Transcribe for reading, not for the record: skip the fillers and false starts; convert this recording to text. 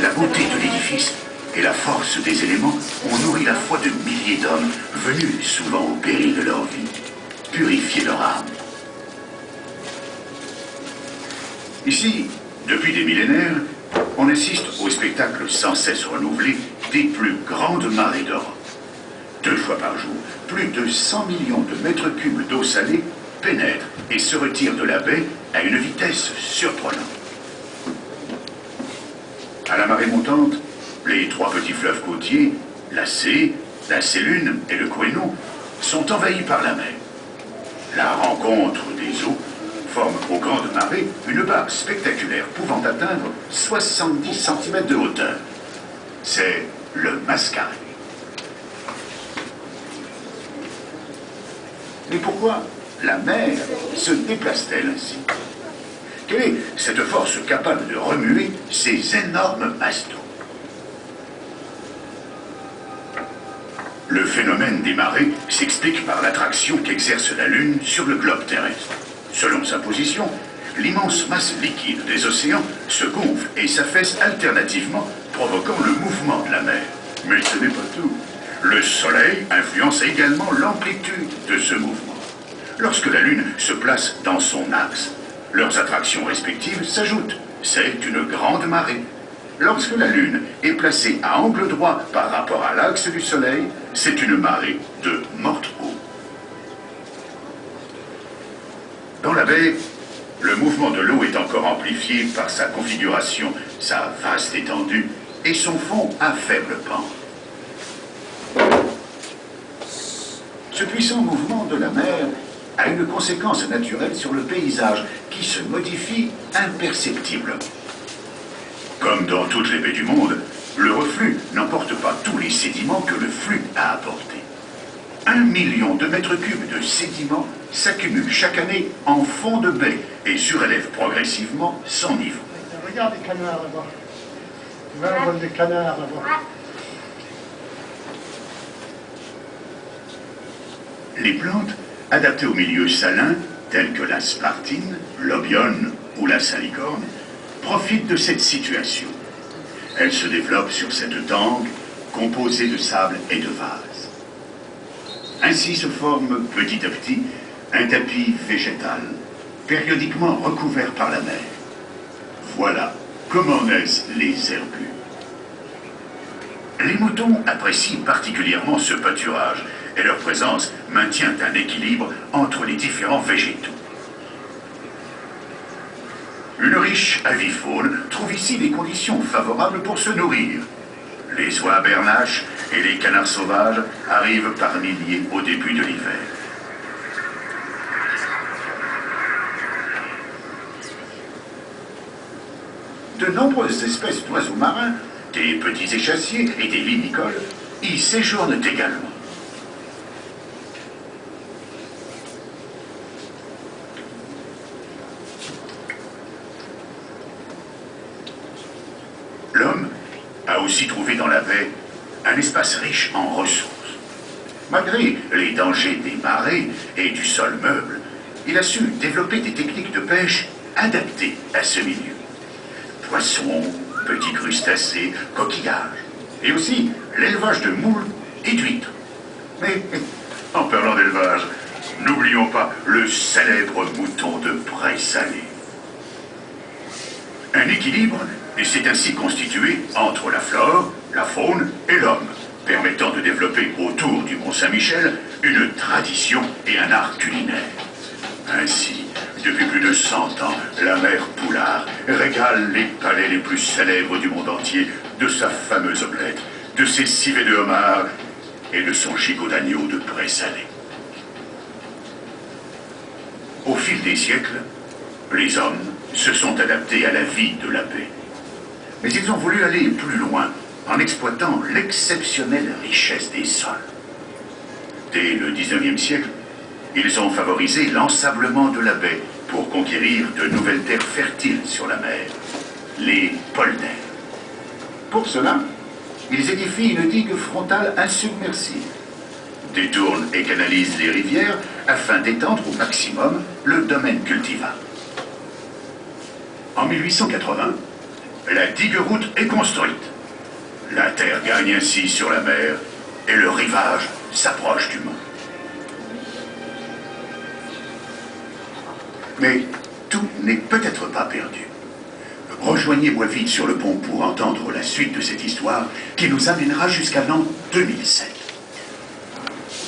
La beauté de l'édifice et la force des éléments ont nourri la foi de milliers d'hommes venus souvent au péril de leur vie, purifier leur âme. Ici, depuis des millénaires, on assiste au spectacle sans cesse renouvelé des plus grandes marées d'Europe. 2 fois par jour, plus de 100 millions de mètres cubes d'eau salée pénètrent et se retirent de la baie à une vitesse surprenante. À la marée montante, les 3 petits fleuves côtiers, la Cée, la Sélune et le Couesnon, sont envahis par la mer. La rencontre des eaux forme aux grandes marées une barre spectaculaire pouvant atteindre 70 cm de hauteur. C'est le Mascaret. Mais pourquoi la mer se déplace-t-elle ainsi? Quelle est cette force capable de remuer ces énormes masses d'eau? Le phénomène des marées s'explique par l'attraction qu'exerce la Lune sur le globe terrestre. Selon sa position, l'immense masse liquide des océans se gonfle et s'affaisse alternativement, provoquant le mouvement de la mer. Mais ce n'est pas tout. Le Soleil influence également l'amplitude de ce mouvement. Lorsque la Lune se place dans son axe, leurs attractions respectives s'ajoutent. C'est une grande marée. Lorsque la Lune est placée à angle droit par rapport à l'axe du Soleil, c'est une marée de morte eau. Dans la baie, le mouvement de l'eau est encore amplifié par sa configuration, sa vaste étendue et son fond à faible pente. Ce puissant mouvement de la mer a une conséquence naturelle sur le paysage qui se modifie imperceptiblement. Comme dans toutes les baies du monde, le reflux n'emporte pas tous les sédiments que le flux a apportés. 1 million de mètres cubes de sédiments s'accumulent chaque année en fond de baie et surélèvent progressivement son niveau. Regarde les canards là-bas. Tu vois un vol de canards là-bas. Les plantes adaptées aux milieux salins, telles que la spartine, l'obione ou la salicorne, profitent de cette situation. Elles se développent sur cette tangue composée de sable et de vase. Ainsi se forme petit à petit un tapis végétal, périodiquement recouvert par la mer. Voilà comment naissent les herbus. Les moutons apprécient particulièrement ce pâturage et leur présence maintient un équilibre entre les différents végétaux. Une riche avifaune trouve ici des conditions favorables pour se nourrir. Les oies bernaches et les canards sauvages arrivent par milliers au début de l'hiver. De nombreuses espèces d'oiseaux marins, des petits échassiers et des limicoles y séjournent également. L'homme a aussi trouvé dans la baie un espace riche en ressources. Malgré les dangers des marées et du sol meuble, il a su développer des techniques de pêche adaptées à ce milieu. Poissons, petits crustacés, coquillages, et aussi l'élevage de moules et d'huîtres. Mais en parlant d'élevage, n'oublions pas le célèbre mouton de Pré-Salé. Un équilibre s'est ainsi constitué entre la flore, la faune et l'homme, permettant de développer autour du Mont-Saint-Michel une tradition et un art culinaire. Ainsi, depuis plus de 100 ans, la mère Poulard régale les palais les plus célèbres du monde entier de sa fameuse omelette, de ses civets de homard et de son gigot d'agneau de Pré-Salé. Au fil des siècles, les hommes se sont adaptés à la vie de la baie. Mais ils ont voulu aller plus loin en exploitant l'exceptionnelle richesse des sols. Dès le 19e siècle, ils ont favorisé l'ensablement de la baie pour conquérir de nouvelles terres fertiles sur la mer, les polders. Pour cela, ils édifient une digue frontale insubmersible, détournent et canalisent les rivières afin d'étendre au maximum le domaine cultivable. En 1880, La digue-route est construite. La terre gagne ainsi sur la mer et le rivage s'approche du mont. Mais tout n'est peut-être pas perdu. Rejoignez-moi vite sur le pont pour entendre la suite de cette histoire qui nous amènera jusqu'à l'an 2007.